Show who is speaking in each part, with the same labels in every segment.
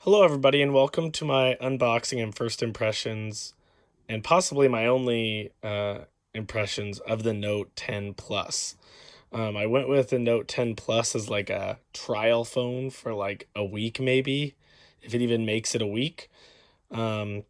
Speaker 1: Hello, everybody, and welcome to my unboxing and first impressions, and possibly my only impressions of the Note 10 Plus. I went with the Note 10 Plus as like a trial phone for like a week, maybe, if it even makes it a week. Um,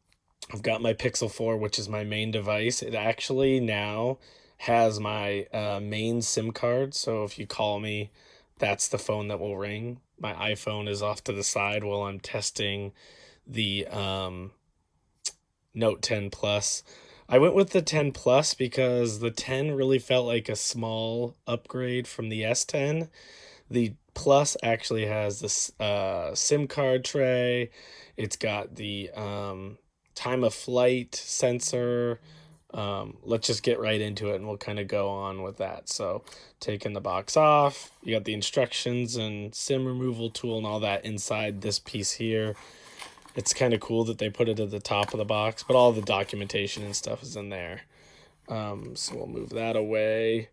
Speaker 1: I've got my Pixel 4, which is my main device. It actually now has my main SIM card, so if you call me, that's the phone that will ring. My iPhone is off to the side while I'm testing the Note 10 Plus. I went with the 10 Plus because the 10 really felt like a small upgrade from the S10. The Plus actually has this SIM card tray. It's got the time of flight sensor. Let's just get right into it and we'll kind of go on with that. So, taking the box off, you got the instructions and SIM removal tool and all that inside this piece here. It's kind of cool that they put it at the top of the box, but all the documentation and stuff is in there. So we'll move that away.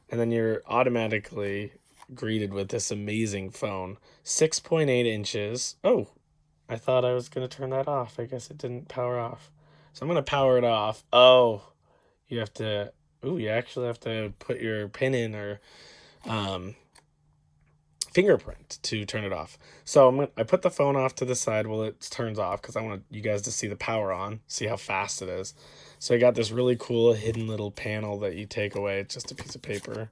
Speaker 1: And then you're automatically greeted with this amazing phone. 6.8 inches. Oh, I thought I was going to turn that off. I guess it didn't power off. So I'm going to power it off. Oh, you have to, you actually have to put your pin in or um, fingerprint to turn it off. So I put the phone off to the side while it turns off because I want you guys to see the power on, see how fast it is. So I got this really cool hidden little panel that you take away. It's just a piece of paper.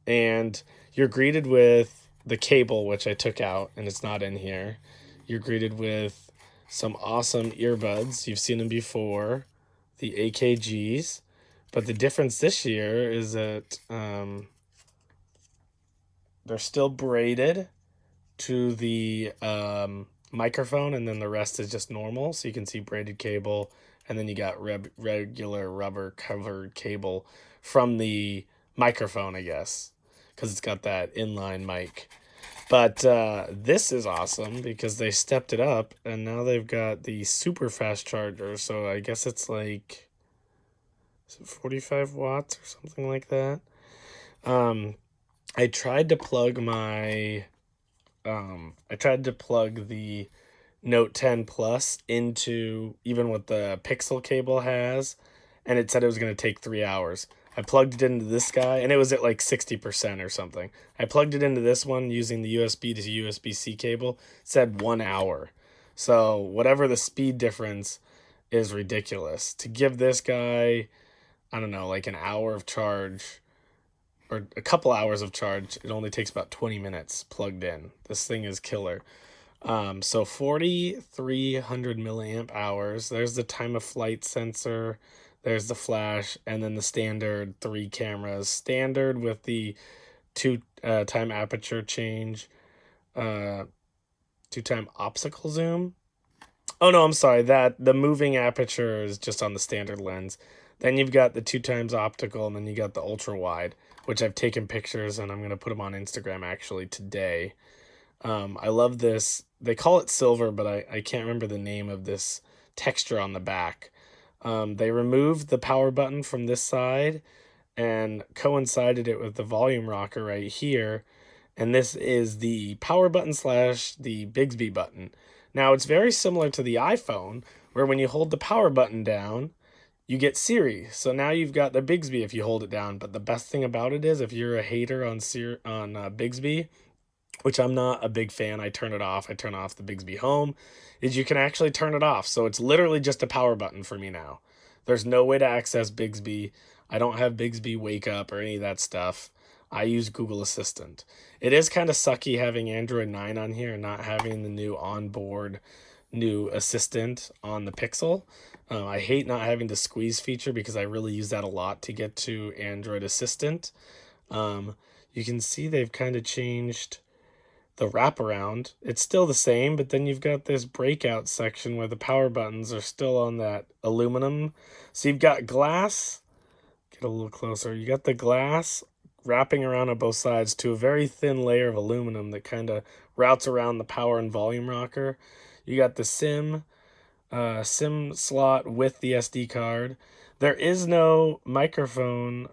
Speaker 1: And you're greeted with the cable, which I took out and it's not in here. You're greeted with some awesome earbuds. You've seen them before, the AKGs. But the difference this year is that they're still braided to the microphone, and then the rest is just normal. So you can see braided cable, and then you got regular rubber covered cable from the microphone, I guess, because it's got that inline mic. But this is awesome because they stepped it up, and now they've got the super fast charger. So I guess it's like 45 watts or something like that. I tried to plug the Note 10 Plus into even what the Pixel cable has, and it said it was going to take 3 hours. I plugged it into this guy, and it was at like 60% or something. I plugged it into this one using the USB to USB-C cable. It said 1 hour. So whatever the speed difference is ridiculous. To give this guy, I don't know, like an hour of charge or a couple hours of charge, it only takes about 20 minutes plugged in. This thing is killer. So 4,300 milliamp hours. There's the time of flight sensor. There's the flash, and then the standard 3 cameras. Standard with the two time aperture change, 2-time optical zoom. Oh no, I'm sorry. That the moving aperture is just on the standard lens. Then you've got the 2 times optical, and then you got the ultra wide, which I've taken pictures and I'm gonna put them on Instagram actually today. I love this. They call it silver, but I can't remember the name of this texture on the back. They removed the power button from this side and coincided it with the volume rocker right here. And this is the power button slash the Bixby button. Now, it's very similar to the iPhone, where when you hold the power button down, you get Siri. So now you've got the Bixby if you hold it down. But the best thing about it is if you're a hater on Bixby, which I'm not a big fan, I turn it off. I turn off the Bixby Home, is you can actually turn it off. So it's literally just a power button for me now. There's no way to access Bixby. I don't have Bixby Wake Up or any of that stuff. I use Google Assistant. It is kind of sucky having Android 9 on here and not having the new onboard new assistant on the Pixel. I hate not having the squeeze feature because I really use that a lot to get to Android Assistant. You can see they've kind of changed the wraparound. It's still the same, but then you've got this breakout section where the power buttons are still on that aluminum. So you've got glass, get a little closer. You got the glass wrapping around on both sides to a very thin layer of aluminum that kind of routes around the power and volume rocker. You got the SIM slot with the SD card. There is no microphone.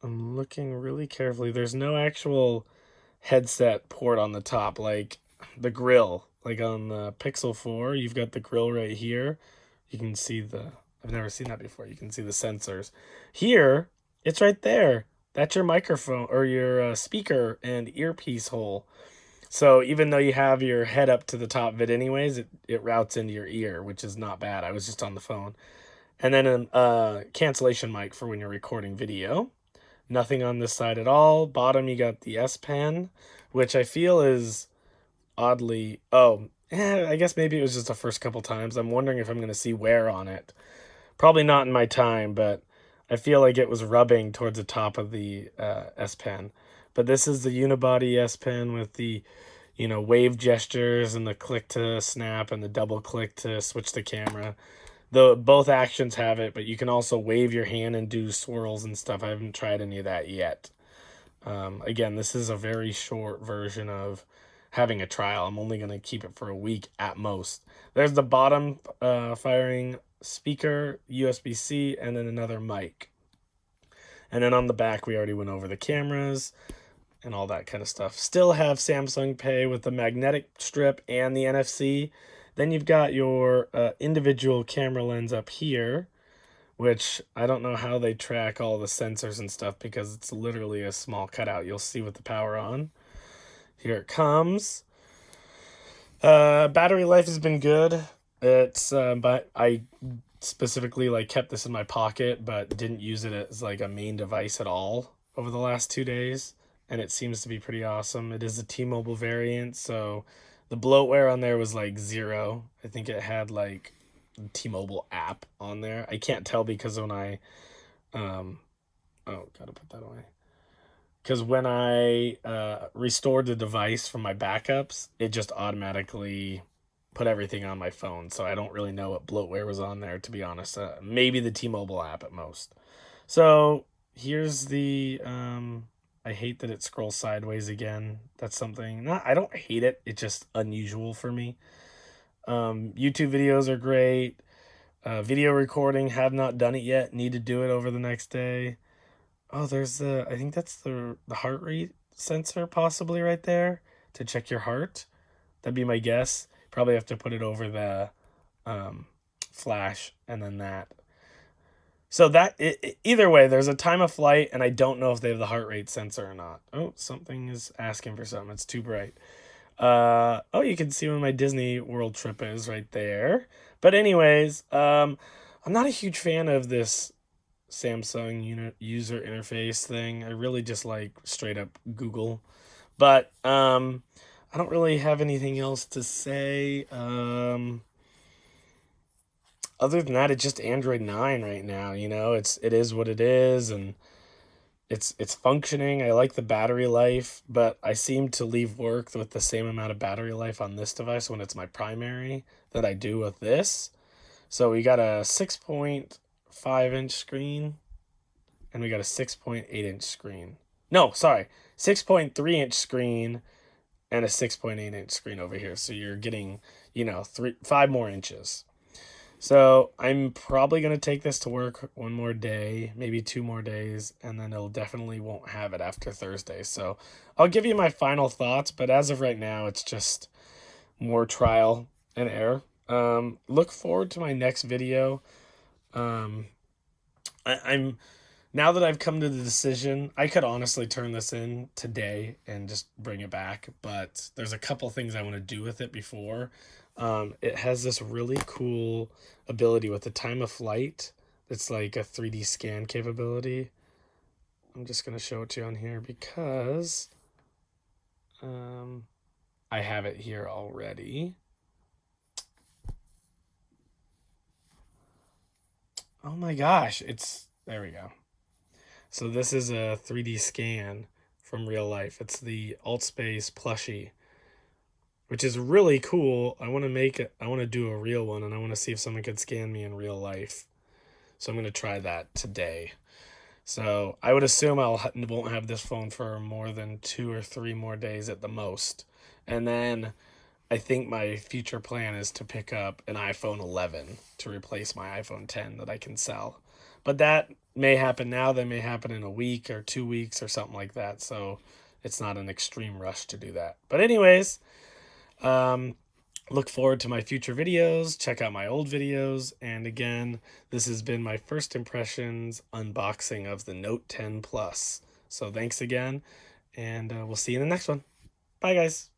Speaker 1: I'm looking really carefully. There's no actual headset port on the top. Like, the grill. Like on the Pixel 4, you've got the grill right here. You can see the, I've never seen that before. You can see the sensors. Here, it's right there. That's your microphone or your speaker and earpiece hole. So even though you have your head up to the top of it anyways, it routes into your ear, which is not bad. I was just on the phone. And then a cancellation mic for when you're recording video. Nothing on this side at all. Bottom, you got the S Pen, which I feel is oddly... Oh, I guess maybe it was just the first couple times. I'm wondering if I'm going to see wear on it. Probably not in my time, but I feel like it was rubbing towards the top of the S Pen. But this is the unibody S Pen with the, wave gestures and the click to snap and the double click to switch the camera. Both actions have it, but you can also wave your hand and do swirls and stuff. I haven't tried any of that yet. Again, this is a very short version of having a trial. I'm only going to keep it for a week at most. There's the bottom firing speaker, USB-C, and then another mic. And then on the back, we already went over the cameras and all that kind of stuff. Still have Samsung Pay with the magnetic strip and the NFC. Then you've got your individual camera lens up here, which I don't know how they track all the sensors and stuff because it's literally a small cutout. You'll see with the power on. Here it comes. Battery life has been good. It's but I specifically kept this in my pocket but didn't use it as a main device at all over the last 2 days, and it seems to be pretty awesome. It is a T-Mobile variant, so the bloatware on there was 0. I think it had T-Mobile app on there. I can't tell because when I oh, gotta put that away. Because when I restored the device from my backups, it just automatically put everything on my phone. So I don't really know what bloatware was on there, to be honest. Maybe the T-Mobile app at most. So here's the... I hate that it scrolls sideways again. That's something... I don't hate it. It's just unusual for me. YouTube videos are great. Video recording, have not done it yet. Need to do it over the next day. Oh, there's I think that's the heart rate sensor possibly right there to check your heart. That'd be my guess. Probably have to put it over the flash and then that. So either way, there's a time of flight, and I don't know if they have the heart rate sensor or not. Oh, something is asking for something. It's too bright. Oh, you can see when my Disney World trip is right there. But anyways, I'm not a huge fan of this Samsung user interface thing. I really just like straight up Google. But I don't really have anything else to say. Other than that, it's just Android 9 right now. It is what it is, and it's functioning. I like the battery life, but I seem to leave work with the same amount of battery life on this device when it's my primary that I do with this. So we got a 6.5-inch screen, and we got a 6.8-inch screen. No, sorry, 6.3-inch screen and a 6.8-inch screen over here. So you're getting, 5 more inches. So I'm probably going to take this to work one more day, maybe 2 more days, and then it'll definitely won't have it after Thursday. So I'll give you my final thoughts, but as of right now, it's just more trial and error. Look forward to my next video. I'm now that I've come to the decision, I could honestly turn this in today and just bring it back, but there's a couple things I want to do with it before. It has this really cool ability with the time of flight. It's like a 3D scan capability. I'm just going to show it to you on here because I have it here already. Oh my gosh, there we go. So this is a 3D scan from real life. It's the AltSpace plushie, which is really cool. I want to do a real one, and I want to see if someone could scan me in real life. So I'm going to try that today. So I would assume won't have this phone for more than 2 or 3 more days at the most. And then I think my future plan is to pick up an iPhone 11 to replace my iPhone 10 that I can sell. But that may happen now. That may happen in a week or 2 weeks or something like that. So it's not an extreme rush to do that. But anyways, Look forward to my future videos. Check out my old videos. And again, this has been my first impressions unboxing of the Note 10 Plus. So thanks again, and we'll see you in the next one. Bye, guys.